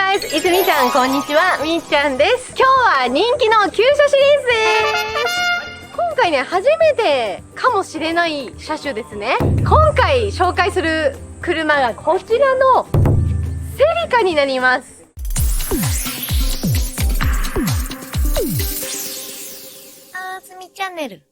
guys! いつみちゃん、こんにちは。みーちゃんです。今日は人気の旧車シリーズです。今回ね、初めてかもしれない車種ですね。今回紹介する車がこちらのセリカになります。あーすみチャンネル。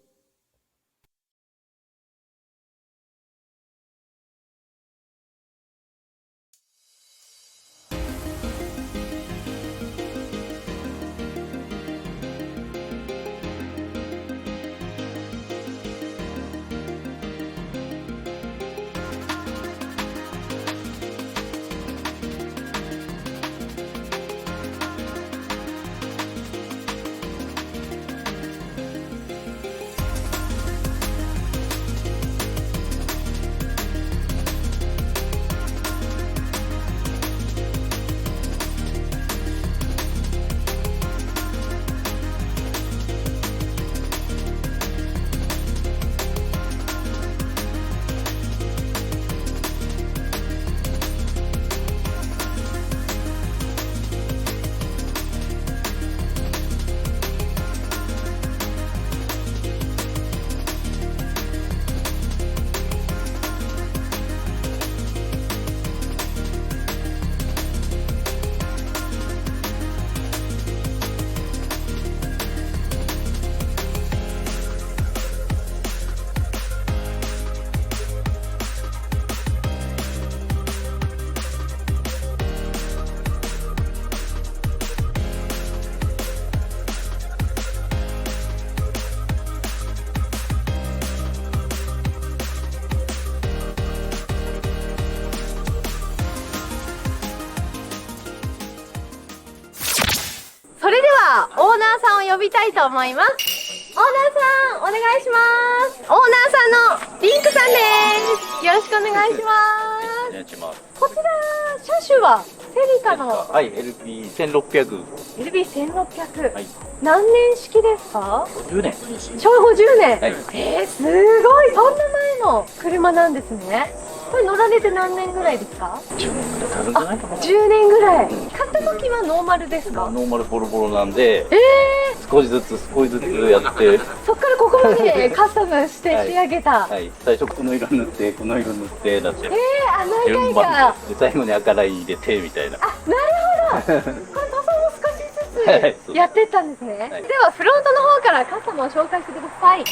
それではオーナーさんを呼びたいと思います。オーナーさんお願いします。オーナーさんのリンクさんです。よろしくお願いします。お願いします。こちら車種はセリカのはい、LP1600。LB1600、はい。何年式ですか10年。昭和50年、はい。すごい、そんな前の車なんですね。これ乗られて何年ぐらいですか10年ぐらい経るんじゃないかな。10年ぐらい。買った時はノーマルですか？ノーマルボロボロなんで、え少しずつやって、そっからここまでカスタムして仕上げた。はい。最初この色塗って、この色塗って、なって。何順回か。番で、最後に赤ライン入れて、みたいな。あ、なるほど。これ塗装も少はいしずつやってったんですね。はいではフロントの方からカスタムを紹介してください。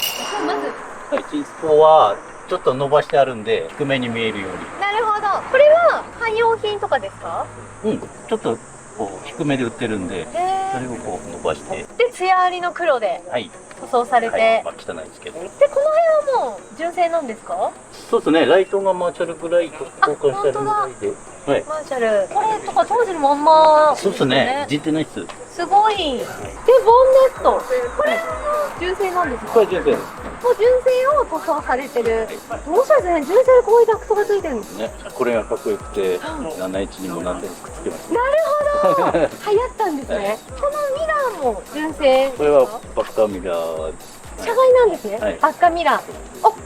まず。はい、チンスポは、ちょっと伸ばしてあるんで、低めに見えるように。なるほど。これは汎用品とかですか？うん。ちょっと、こう、低めで売ってるんで、それをこう伸ばして。で、艶ありの黒ではい。塗装されて。はい。まあ、汚いですけど。で、この辺はもう純正なんですか？そうですね、ライトがマーシャルぐらい交換してあるぐらいで。はい。マーシャル。これとか当時のまんま、そうですね、いじってないっす。すごい。で、ボンネット。これは純正なんですか？これ純正ですもう純正を塗装されてる。面白いですね。純正でこういうダクトがついてるんです。ね。これがかっこよくて、71にも何でもくっつけます。なるほど。流行ったんですね。このミラーも純正ですか？これはバッカーミラー。車外なんですね。はいバッカミラー。あ、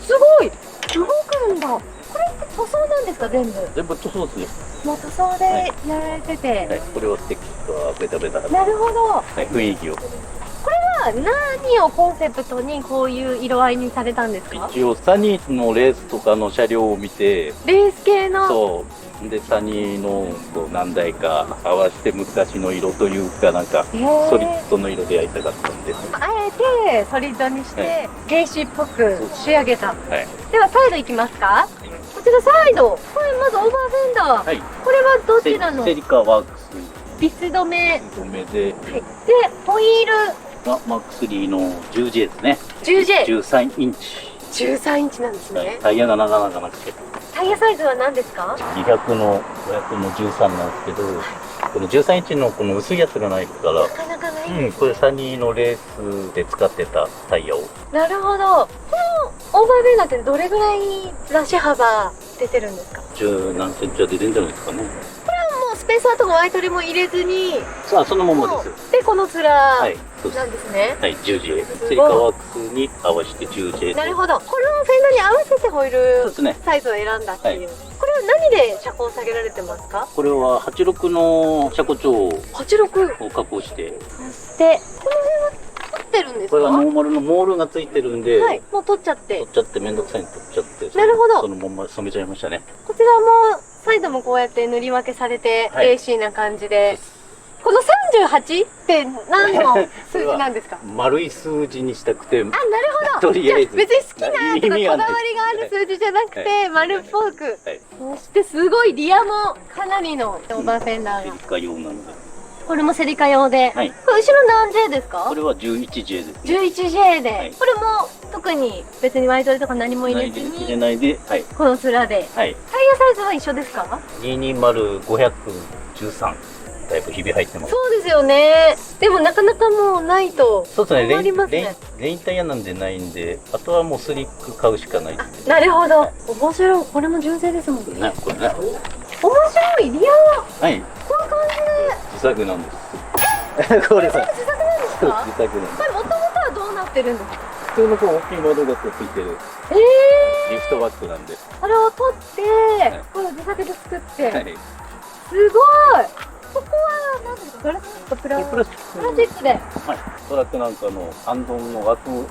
すごい。動くんだ。これって塗装なんですか、全部。全部塗装ですよ。もう塗装でやられてて。はい。これをステッキとはベタベタ。はなるほど。い。雰囲気を。これは何をコンセプトにこういう色合いにされたんですか？一応、サニーのレースとかの車両を見て、レース系の。そう。で、サニーのこう何台か合わせて昔の色というか、なんか、ソリッドの色でやりたかったんです。あえてソリッドにして、レーシーっぽく仕上げた。はい。ではサイドいきますか？こちらサイド。これまずオーバーフェンダー。はい。これはどちらのセリカワークスビス止め。止めで、はい。で、ホイール。がマックス3の 10J ですね。10J。13インチ。13インチなんですはい、ね。タイヤがなかなかなくて。タイヤサイズは何ですか200の500の13なんですけど、この13インチのこの薄いやつがないから、なかなかない。これサニーのレースで使ってたタイヤを。なるほど。このオーバーフェンダーってどれぐらいラッシュ幅出てるんですか？ 10何センチは出てんじゃないですかね。これはもうスペーサーとかワイトリも入れずに、さあ、そのままですよ。で、この面はい。そうです。なんですね。はい、10J。セリカワークスに合わせて 10J で。なるほど。このフェンダーに合わせてホイールそうですね。サイズを選んだっていう。はここれは何で車高を下げられてますか？これは86の車高調86。を加工して、そしてこの辺は取ってるんですか？これはノーマルのモールがついてるんで、はい、もう取っちゃって取っちゃってめんどくさいに取っちゃって、なるほどそのまま染めちゃいましたね。こちらもサイドもこうやって塗り分けされて、はいレーシーな感じで、この38って何の数字なんですか？丸い数字にしたくて、あ、なるほど。とりあえずじゃ別に好きなとか意味はないこだわりがある数字じゃなくて、丸っぽく。はい、そしてすごいリアもかなりのオーバーフェンダーが。セリカ用なんで。これもセリカ用で。はいこれ後ろ何 J ですか？これは 11J です。 11J で、はいこれも特に別にワイドレとか何も入れず入れに、ないで、はい。この面で。はい。タイヤサイズは一緒ですか？ 220513。だいぶひび入ってます。そうですよね。でもなかなかもうないとそうですね、困りますね。レインタイヤなんでないんで、あとはもうスリック買うしかないですね。なるほど。面白い。これも純正ですもんね。ね、これね。面白い。リアははい。こういう感自作なんです。これじで。は自作なんですか？自作なんです。これもともとはどうなってるんですか？普通のこう大きい窓がこうついてるリフトバックなんで。それを取って、いこれを自作で作って、はい。すごい。ここは何ですか？ガラスですか？プラプラスチック。プラスチックで。はい。トラックなんかのハンドンの枠、なる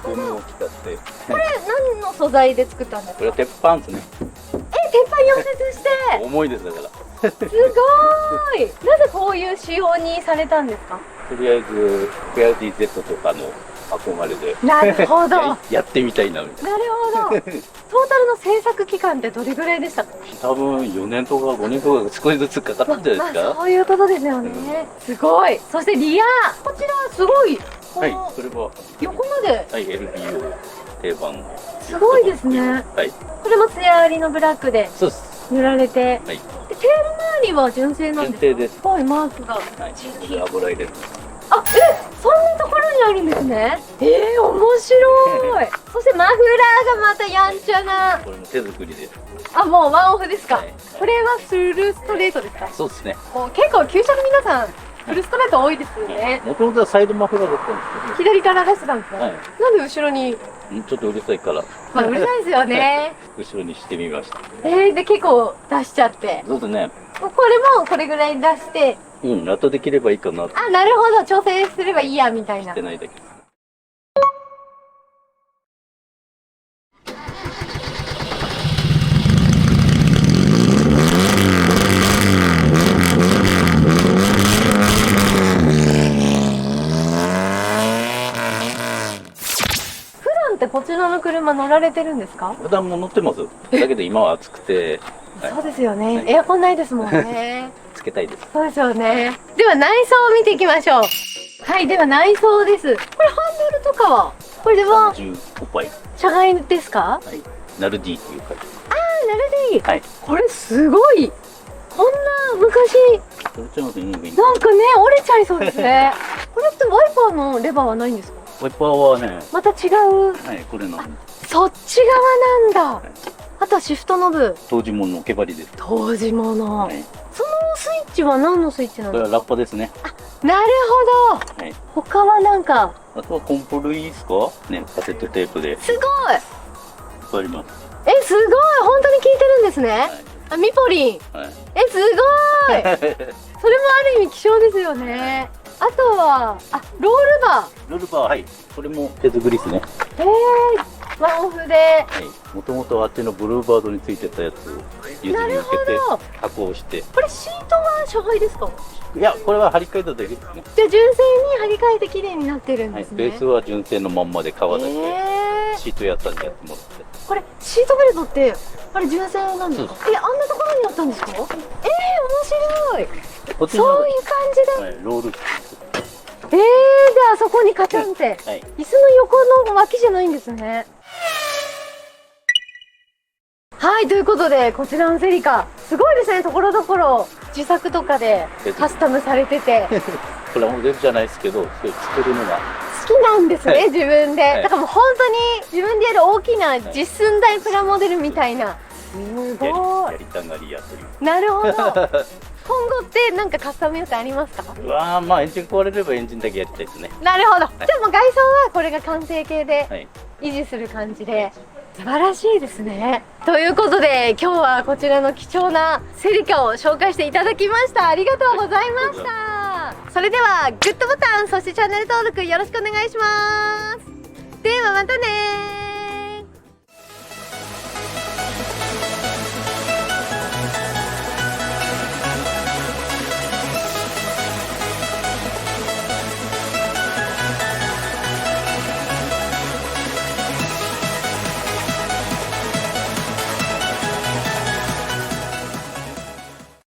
ほど。ゴムを使って。これ何の素材で作ったんですか？これは鉄板ですね。鉄板溶接して。重いですだから。すごーい。なぜこういう仕様にされたんですか？とりあえず、フェアディ Z とかの憧れで。なるほど。やってみたいなみたいな。なるほど。トータルの制作期間ってどれぐらいでしたか？多分4年とか5年とか少しずつかかったんじゃないですか。そういうことですよね。すごい。そしてリア。こちらすごい。こはいの、それは、横まで。はい、LBO 定番の。すごいですね。はい、これもツヤありのブラックでそうです。塗られて。はい、でテール周りは純正なんですか？純正ですすごいマークが。はい、これ油入れる。あ、そんなところにあるんですね。面白い。そしてマフラーがまたやんちゃな。これも手作りです。あ、もうワンオフですか。はいこれはフルストレートですか？そうですね。もう結構旧車の皆さんフルストレート多いですよね。もともとはサイドマフラーだったんで左から出してたんですね。はいなんで後ろに、すけど、ちょっとうるさいから、まあうるさいですよね。後ろにしてみました。で結構出しちゃって。そうですね。これもこれぐらい出して、うん、あとできればいいかなってあ、なるほど、調整すればいいやみたいな言って。ないだけ。普段ってこちらの車乗られてるんですか？普段も乗ってます。だけど今は暑くて、はいそうですよね。はいエアコンないですもんね。つけたいです。そうですよね。では内装を見ていきましょう。はい、では内装です。これハンドルとかは、これは15倍。車外ですか？はい。ナルディっていう会社。あ、なるでいい。はい。これすごい。こんな昔、それちゃいますね。なんかね、折れちゃいそうですね。これってワイパーのレバーはないんですか？ワイパーはね、また違う。はい、これのそっち側なんだ。あとはシフトノブ。当時もの毛針です。当時もの。はい。そのスイッチは何のスイッチなんですこれはラッパですね。か？なるほど。はい。他はなんか、あとはコンポ類ですかね、カセットテープで。いっすごい。ぱいあります。すごい。本当に効いてるんですね。はい。あ、ミポリン。はい。すごい。それもある意味希少ですよね。あとは、あ、ロールバー。ロルバー、はい。これも手作りですね。ワンオフで。はい。もともとあっちのブルーバードについてたやつを譲り受けてなるほど加工して。これシートは車外ですか？いや、これは張り替えただけですね。じゃあ純正に張り替えて綺麗になってるんはい。ですね。ベースは純正のまんまで革だけ。えシート屋さんにやってもらって。これシートベルトってあれ純正なんですか？そうあんなところにあったんですか？面白い。こっちのそういう感じで。はい、ロール。じゃあそこにカチャンって。はい。椅子の横の脇じゃないんですね。はい、ということで、こちらのセリカ、すごいですね、ところどころ自作とかでカスタムされてて、これはモデルじゃないですけど、それ作るのが。好きなんですね、はい自分で。はいだからもう本当に自分でやる大きな実寸大プラモデルみたいな。すごい。やりたがりやという。なるほど。今後ってなんかカスタム予定ありますか？うわー、まあエンジン壊れればエンジンだけやりたいですね。なるほど。じゃあもう外装はこれが完成形ではい。維持する感じで。素晴らしいですね。ということで今日はこちらの貴重なセリカを紹介していただきました。ありがとうございました。それではグッドボタン、そしてチャンネル登録よろしくお願いします。ではまたね。